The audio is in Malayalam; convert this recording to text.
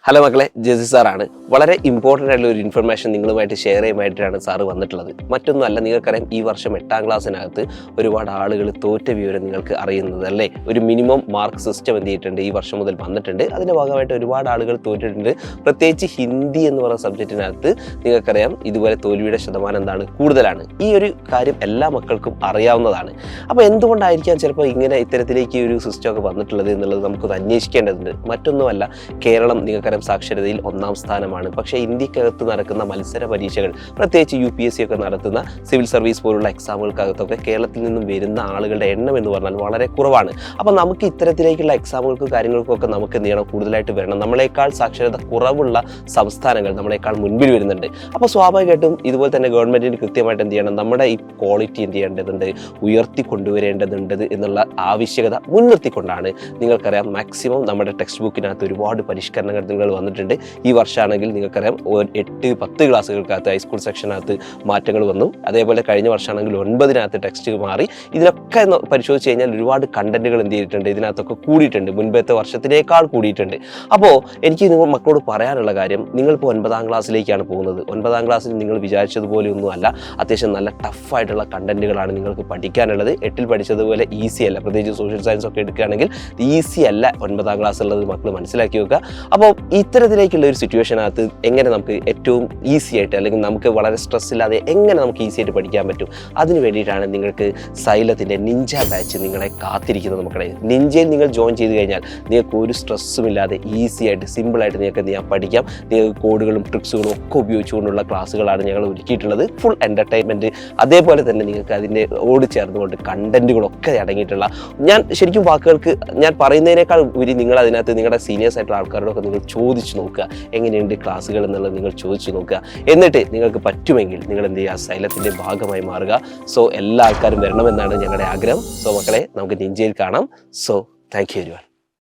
ഹലോ മക്കളെ, ജെസി സാറാണ്. വളരെ ഇമ്പോർട്ടൻ്റ് ആയിട്ടുള്ള ഒരു ഇൻഫർമേഷൻ നിങ്ങളുമായിട്ട് ഷെയർ ചെയ്യുമായിട്ടാണ് സാറ് വന്നിട്ടുള്ളത്. മറ്റൊന്നുമല്ല, നിങ്ങൾക്കറിയാം ഈ വർഷം 8ാം ക്ലാസ്സിനകത്ത് ഒരുപാട് ആളുകൾ തോറ്റ വിവരം നിങ്ങൾക്ക് അറിയുന്നത് അല്ലേ. ഒരു മിനിമം മാർക്ക് സിസ്റ്റം എന്ത് ചെയ്തിട്ടുണ്ട്, ഈ വർഷം മുതൽ വന്നിട്ടുണ്ട്. അതിൻ്റെ ഭാഗമായിട്ട് ഒരുപാട് ആളുകൾ തോറ്റിട്ടുണ്ട്. പ്രത്യേകിച്ച് ഹിന്ദി എന്ന് പറയുന്ന സബ്ജക്റ്റിനകത്ത് നിങ്ങൾക്കറിയാം ഇതുപോലെ തോൽവിയുടെ ശതമാനം എന്താണ്, കൂടുതലാണ്. ഈ ഒരു കാര്യം എല്ലാ മക്കൾക്കും അറിയാവുന്നതാണ്. അപ്പോൾ എന്തുകൊണ്ടായിരിക്കാം ചിലപ്പോൾ ഇങ്ങനെ ഇത്തരത്തിലേക്ക് ഒരു സിസ്റ്റമൊക്കെ വന്നിട്ടുള്ളത് എന്നുള്ളത് നമുക്കൊന്ന് അന്വേഷിക്കേണ്ടതുണ്ട്. മറ്റൊന്നുമല്ല, കേരളം നിങ്ങൾക്കറിയാം സാക്ഷരതയിൽ 1ാം സ്ഥാനമാണ്. പക്ഷേ ഇന്ത്യക്കകത്ത് നടക്കുന്ന മത്സര പരീക്ഷകൾ, പ്രത്യേകിച്ച് UPSC ഒക്കെ നടത്തുന്ന സിവിൽ സർവീസ് പോലുള്ള എക്സാമുകൾക്കകത്തൊക്കെ കേരളത്തിൽ നിന്നും വരുന്ന ആളുകളുടെ എണ്ണം എന്ന് പറഞ്ഞാൽ വളരെ കുറവാണ്. അപ്പോൾ നമുക്ക് ഇത്തരത്തിലേക്കുള്ള എക്സാമുകൾക്കും കാര്യങ്ങൾക്കൊക്കെ നമുക്ക് എന്ത് ചെയ്യണം, കൂടുതലായിട്ട് വരണം. നമ്മളെക്കാൾ സാക്ഷരത കുറവുള്ള സംസ്ഥാനങ്ങൾ നമ്മളെക്കാൾ മുൻപിൽ വരുന്നുണ്ട്. അപ്പോൾ സ്വാഭാവികമായിട്ടും ഇതുപോലെ തന്നെ ഗവൺമെൻറ്റിന് കൃത്യമായിട്ട് എന്ത് ചെയ്യണം, നമ്മുടെ ഈ ക്വാളിറ്റി എന്ത് ചെയ്യേണ്ടതുണ്ട്, ഉയർത്തിക്കൊണ്ടുവരേണ്ടതുണ്ട് എന്നുള്ള ആവശ്യകത മുൻനിർത്തിക്കൊണ്ടാണ് നിങ്ങൾക്കറിയാം മാക്സിമം നമ്മുടെ ടെക്സ്റ്റ് ബുക്കിനകത്ത് ഒരുപാട് പരിഷ്കരണങ്ങൾ വന്നിട്ടുണ്ട്. ഈ വർഷമാണെങ്കിൽ നിങ്ങൾക്കറിയാം 8-10 ക്ലാസ്സുകൾക്കകത്ത് ഹൈസ്കൂൾ സെക്ഷനകത്ത് മാറ്റങ്ങൾ വന്നു. അതേപോലെ കഴിഞ്ഞ വർഷമാണെങ്കിൽ 9 ടെക്സ്റ്റ് മാറി. ഇതിലൊക്കെ പരിശോധിച്ച് കഴിഞ്ഞാൽ ഒരുപാട് കണ്ടന്റുകൾ എന്ത് ചെയ്തിട്ടുണ്ട്, ഇതിനകത്തൊക്കെ കൂടിയിട്ടുണ്ട്, മുൻപത്തെ വർഷത്തിനേക്കാൾ കൂടിയിട്ടുണ്ട്. അപ്പോൾ എനിക്ക് നിങ്ങൾ മക്കളോട് പറയാനുള്ള കാര്യം, നിങ്ങളിപ്പോൾ 9ാം ക്ലാസ്സിലേക്കാണ് പോകുന്നത്. 9ാം ക്ലാസ്സിൽ നിങ്ങൾ വിചാരിച്ചതുപോലെ ഒന്നുമല്ല, അത്യാവശ്യം നല്ല ടഫായിട്ടുള്ള കണ്ടന്റുകളാണ് നിങ്ങൾക്ക് പഠിക്കാനുള്ളത്. 8ൽ പഠിച്ചതുപോലെ ഈസി അല്ല. പ്രത്യേകിച്ച് സോഷ്യൽ സയൻസ് ഒക്കെ എടുക്കുകയാണെങ്കിൽ ഈസി അല്ല 9ാം ക്ലാസ് ഉള്ളത് മക്കൾ മനസ്സിലാക്കി വെക്കുക. അപ്പോൾ ഇത്തരത്തിലേക്കുള്ള ഒരു സിറ്റുവേഷനകത്ത് എങ്ങനെ നമുക്ക് ഏറ്റവും ഈസി ആയിട്ട്, അല്ലെങ്കിൽ നമുക്ക് വളരെ സ്ട്രെസ് ഇല്ലാതെ എങ്ങനെ നമുക്ക് ഈസി ആയിട്ട് പഠിക്കാൻ പറ്റും, അതിന് വേണ്ടിയിട്ടാണ് നിങ്ങൾക്ക് സൈലത്തിൻ്റെ നിഞ്ച ബാച്ച് നിങ്ങളെ കാത്തിരിക്കുന്നത്. മക്കളെ, നിഞ്ചയിൽ നിങ്ങൾ ജോയിൻ ചെയ്ത് കഴിഞ്ഞാൽ നിങ്ങൾക്ക് ഒരു സ്ട്രെസ്സും ഇല്ലാതെ ഈസി ആയിട്ട് സിമ്പിളായിട്ട് നിങ്ങൾക്ക് എന്ത് ചെയ്യാം, പഠിക്കാം. നിങ്ങൾക്ക് കോഡുകളും ട്രിക്സുകളും ഒക്കെ ഉപയോഗിച്ചുകൊണ്ടുള്ള ക്ലാസ്സുകളാണ് ഞങ്ങൾ ഒരുക്കിയിട്ടുള്ളത്. ഫുൾ എൻ്റർടൈൻമെൻറ്റ്, അതേപോലെ തന്നെ നിങ്ങൾക്ക് അതിൻ്റെ ഓട് ചേർന്നുകൊണ്ട് കണ്ടന്റുകളൊക്കെ അടങ്ങിയിട്ടുള്ള, ഞാൻ ശരിക്കും വാക്കുകൾക്ക് ഞാൻ പറയുന്നതിനേക്കാൾ ഉപരി നിങ്ങൾ അതിനകത്ത് നിങ്ങളുടെ സീനിയേഴ്സ് ആയിട്ടുള്ള ആൾക്കാരോടൊക്കെ നിങ്ങൾ ചോദിച്ചു നോക്കുക, എങ്ങനെയുണ്ട് ക്ലാസ്സുകൾ എന്നുള്ളത് നിങ്ങൾ ചോദിച്ചു നോക്കുക. എന്നിട്ട് നിങ്ങൾക്ക് പറ്റുമെങ്കിൽ നിങ്ങൾ എന്ത് ചെയ്യുക, സൈലത്തിൻ്റെ ഭാഗമായി മാറുക. സോ എല്ലാ ആൾക്കാരും വരണമെന്നാണ് ഞങ്ങളുടെ ആഗ്രഹം. സോ മക്കളെ, നമുക്ക് നിഞ്ചയിൽ കാണാം. So thank you everyone.